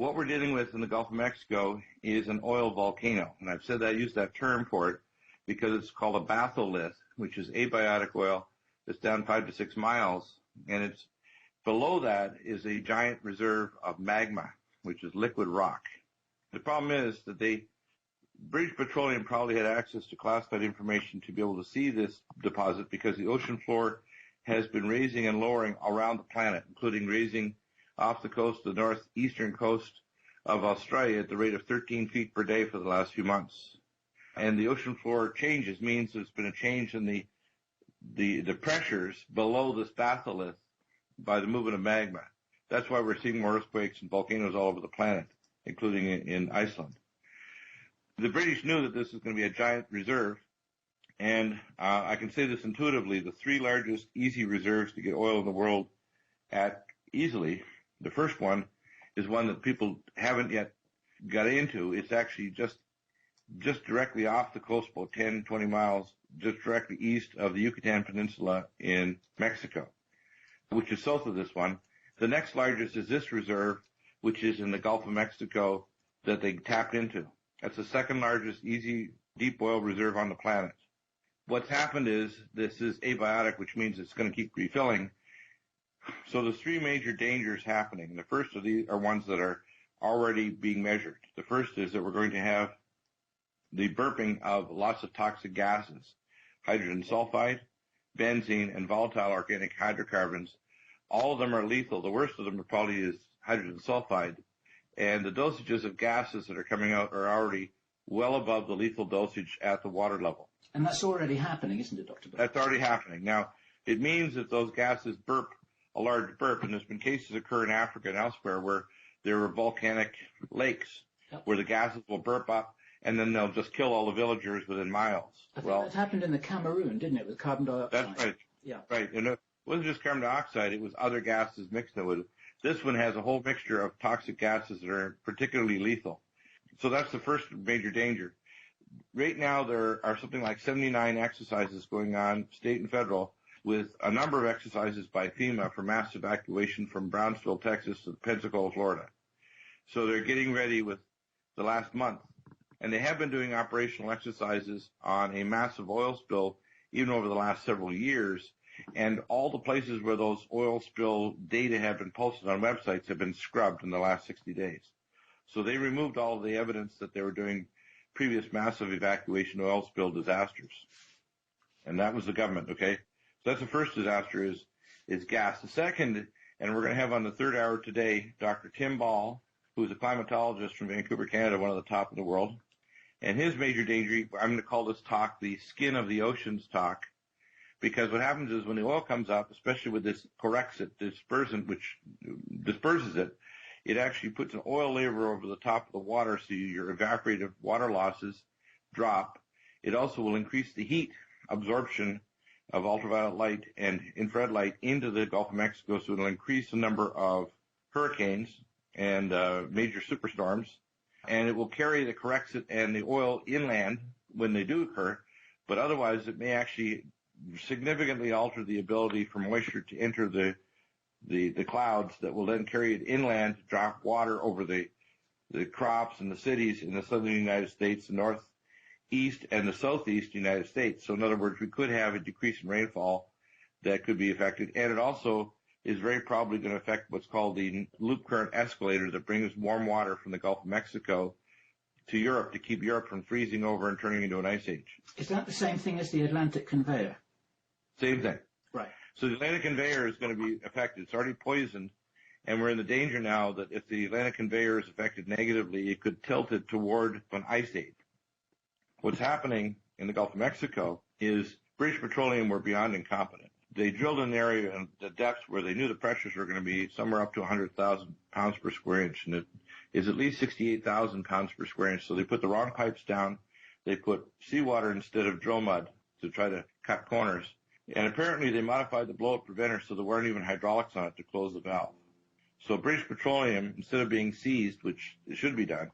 What we're dealing with in the Gulf of Mexico is an oil volcano. And I've said that I use that term for it because it's called a batholith, which is abiotic oil that's down 5 to 6 miles. And it's below that is a giant reserve of magma, which is liquid rock. The problem is that British Petroleum probably had access to classified information to be able to see this deposit because the ocean floor has been raising and lowering around the planet, including raising off the coast, the northeastern coast of Australia at the rate of 13 feet per day for the last few months. And the ocean floor changes means there's been a change in the pressures below this batholith by the movement of magma. That's why we're seeing more earthquakes and volcanoes all over the planet, including in Iceland. The British knew that this was going to be a giant reserve, and I can say this intuitively, the three largest easy reserves to get oil in the world at easily. The first one is one that people haven't yet got into. It's actually just directly off the coast, about 10, 20 miles, just directly east of the Yucatan Peninsula in Mexico, which is south of this one. The next largest is this reserve, which is in the Gulf of Mexico that they tapped into. That's the second largest easy deep oil reserve on the planet. What's happened is this is abiotic, which means it's going to keep refilling. So there's three major dangers happening. And the first of these are ones that are already being measured. The first is that we're going to have the burping of lots of toxic gases, hydrogen sulfide, benzene, and volatile organic hydrocarbons. All of them are lethal. The worst of them probably is hydrogen sulfide. And the dosages of gases that are coming out are already well above the lethal dosage at the water level. And that's already happening, isn't it, Dr. Burke? That's already happening. Now, it means that those gases burp a large burp, and there's been cases occur in Africa and elsewhere where there are volcanic lakes where the gases will burp up, and then they'll just kill all the villagers within miles. I think that happened in the Cameroon, didn't it, with carbon dioxide? That's right. Yeah. Right. And it wasn't just carbon dioxide, it was other gases mixed in with it. This one has a whole mixture of toxic gases that are particularly lethal. So that's the first major danger. Right now, there are something like 79 exercises going on, state and federal, with a number of exercises by FEMA for mass evacuation from Brownsville, Texas to Pensacola, Florida. So they're getting ready with the last month. And they have been doing operational exercises on a massive oil spill even over the last several years. And all the places where those oil spill data have been posted on websites have been scrubbed in the last 60 days. So they removed all of the evidence that they were doing previous massive evacuation oil spill disasters. And that was the government, okay? So that's the first disaster is gas. The second, and we're going to have on the third hour today, Dr. Tim Ball, who's a climatologist from Vancouver, Canada, one of the top in the world. And his major danger, I'm going to call this talk the skin of the oceans talk, because what happens is when the oil comes up, especially with this Corexit dispersant, which disperses it, it actually puts an oil layer over the top of the water so your evaporative water losses drop. It also will increase the heat absorption of ultraviolet light and infrared light into the Gulf of Mexico, so it'll increase the number of hurricanes and major superstorms, and it will carry the Corexit and the oil inland when they do occur, but otherwise it may actually significantly alter the ability for moisture to enter the clouds that will then carry it inland to drop water over the crops and the cities in the southern United States, the northeast and the southeast United States. So in other words, we could have a decrease in rainfall that could be affected, and it also is very probably going to affect what's called the loop current escalator that brings warm water from the Gulf of Mexico to Europe to keep Europe from freezing over and turning into an ice age. Is that the same thing as the Atlantic conveyor? Same thing. Right. So the Atlantic conveyor is going to be affected. It's already poisoned, and we're in the danger now that if the Atlantic conveyor is affected negatively, it could tilt it toward an ice age. What's happening in the Gulf of Mexico is British Petroleum were beyond incompetent. They drilled an area in the depths where they knew the pressures were going to be somewhere up to 100,000 pounds per square inch, and it is at least 68,000 pounds per square inch. So they put the wrong pipes down. They put seawater instead of drill mud to try to cut corners. And apparently they modified the blow-up preventer so there weren't even hydraulics on it to close the valve. So British Petroleum, instead of being seized, which it should be done,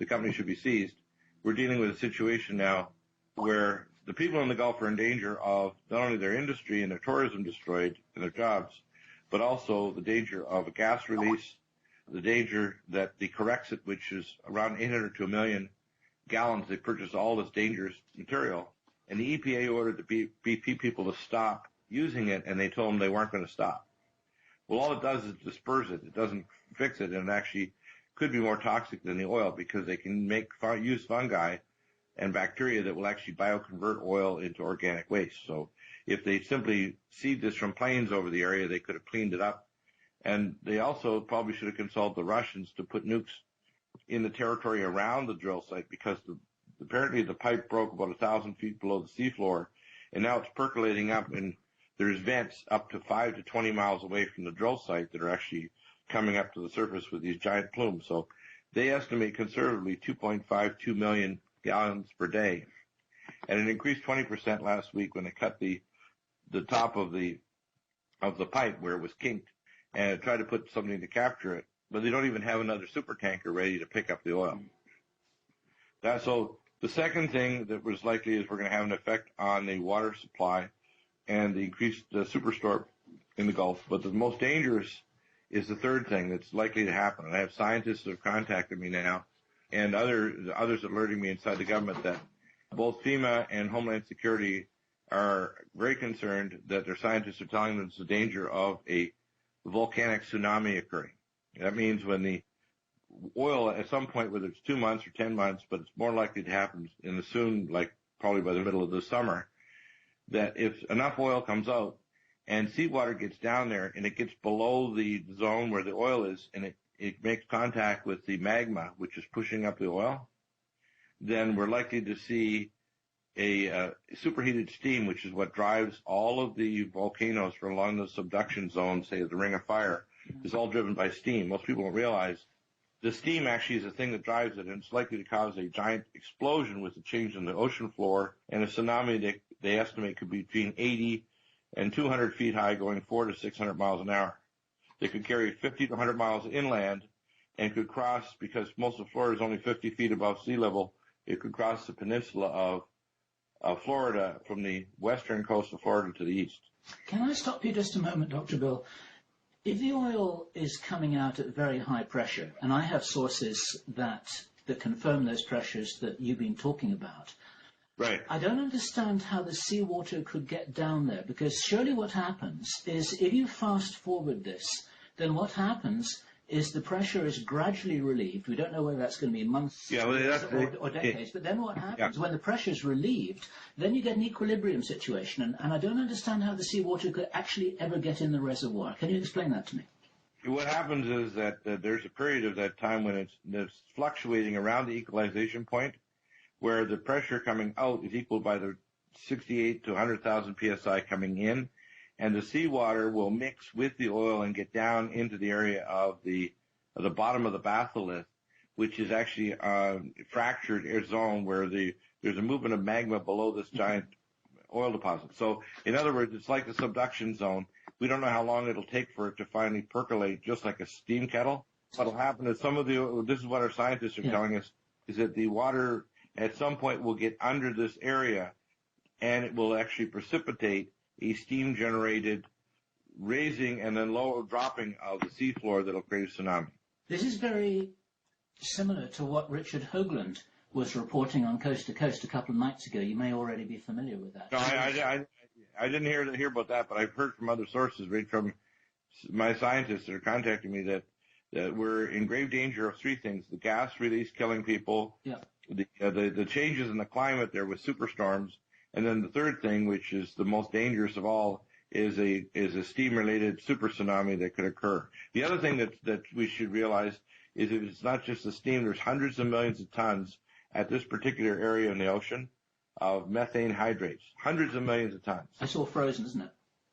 the company should be seized, we're dealing with a situation now where the people in the Gulf are in danger of not only their industry and their tourism destroyed and their jobs, but also the danger of a gas release, the danger that the Corexit, which is around 800 to 1 million gallons, they purchased all this dangerous material, and the EPA ordered the BP people to stop using it, and they told them they weren't going to stop. Well, all it does is disperse it. It doesn't fix it, and it actually could be more toxic than the oil because they can use fungi and bacteria that will actually bioconvert oil into organic waste. So if they simply seed this from planes over the area, they could have cleaned it up. And they also probably should have consulted the Russians to put nukes in the territory around the drill site because apparently the pipe broke about 1,000 feet below the seafloor, and now it's percolating up, and there's vents up to 5 to 20 miles away from the drill site that are actually coming up to the surface with these giant plumes. So they estimate conservatively 2.52 million gallons per day, and it increased 20% last week when they cut the top of the pipe where it was kinked and tried to put something to capture it, but they don't even have another super tanker ready to pick up the oil. So the second thing that was likely is we're going to have an effect on the water supply and the increased superstorm in the Gulf. But the most dangerous is the third thing that's likely to happen. And I have scientists that have contacted me now and others alerting me inside the government that both FEMA and Homeland Security are very concerned that their scientists are telling them there's a danger of a volcanic tsunami occurring. That means when the oil at some point, whether it's 2 months or 10 months, but it's more likely to happen in the soon, like probably by the middle of the summer, that if enough oil comes out and seawater gets down there and it gets below the zone where the oil is and it makes contact with the magma, which is pushing up the oil, then we're likely to see a superheated steam, which is what drives all of the volcanoes along the subduction zone, say the Ring of Fire, is all driven by steam. Most people don't realize the steam actually is the thing that drives it, and it's likely to cause a giant explosion with a change in the ocean floor and a tsunami that they estimate could be between 80 and 200 feet high, going 400 to 600 miles an hour. They could carry 50 to 100 miles inland and could cross, because most of Florida is only 50 feet above sea level, it could cross the peninsula of Florida from the western coast of Florida to the east. Can I stop you just a moment, Dr. Bill? If the oil is coming out at very high pressure, and I have sources that confirm those pressures that you've been talking about, right, I don't understand how the seawater could get down there, because surely what happens is if you fast forward this, then what happens is the pressure is gradually relieved. We don't know whether that's going to be months or decades, but then what happens when the pressure is relieved, then you get an equilibrium situation, and I don't understand how the seawater could actually ever get in the reservoir. Can you explain that to me? What happens is that there's a period of that time when it's fluctuating around the equalization point, where the pressure coming out is equal by the 68 to 100,000 psi coming in, and the seawater will mix with the oil and get down into the area of the bottom of the batholith, which is actually a fractured zone where there's a movement of magma below this giant oil deposit. So, in other words, it's like the subduction zone. We don't know how long it'll take for it to finally percolate, just like a steam kettle. What'll happen is this is what our scientists are telling us, is that the water at some point will get under this area, and it will actually precipitate a steam-generated raising and then lower dropping of the seafloor that will create a tsunami. This is very similar to what Richard Hoagland was reporting on Coast to Coast a couple of nights ago. You may already be familiar with that. No, I didn't hear about that, but I've heard from other sources, right from my scientists that are contacting me, that we're in grave danger of three things: the gas release killing people, the changes in the climate there with superstorms, and then the third thing, which is the most dangerous of all, is a steam-related super tsunami that could occur. The other thing that we should realize is that it's not just the steam. There's hundreds of millions of tons at this particular area in the ocean of methane hydrates. Hundreds of millions of tons. It's all frozen, isn't it?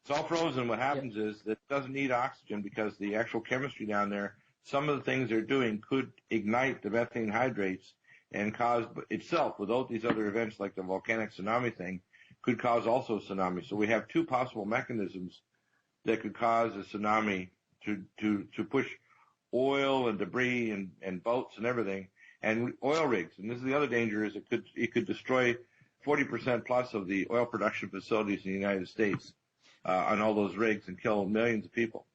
It's all frozen. What happens is that it doesn't need oxygen because the actual chemistry down there, some of the things they're doing could ignite the methane hydrates and cause itself, without these other events like the volcanic tsunami thing, could cause also tsunami. So we have two possible mechanisms that could cause a tsunami to push oil and debris and boats and everything, and oil rigs. And this is the other danger, is it could destroy 40% plus of the oil production facilities in the United States on all those rigs and kill millions of people.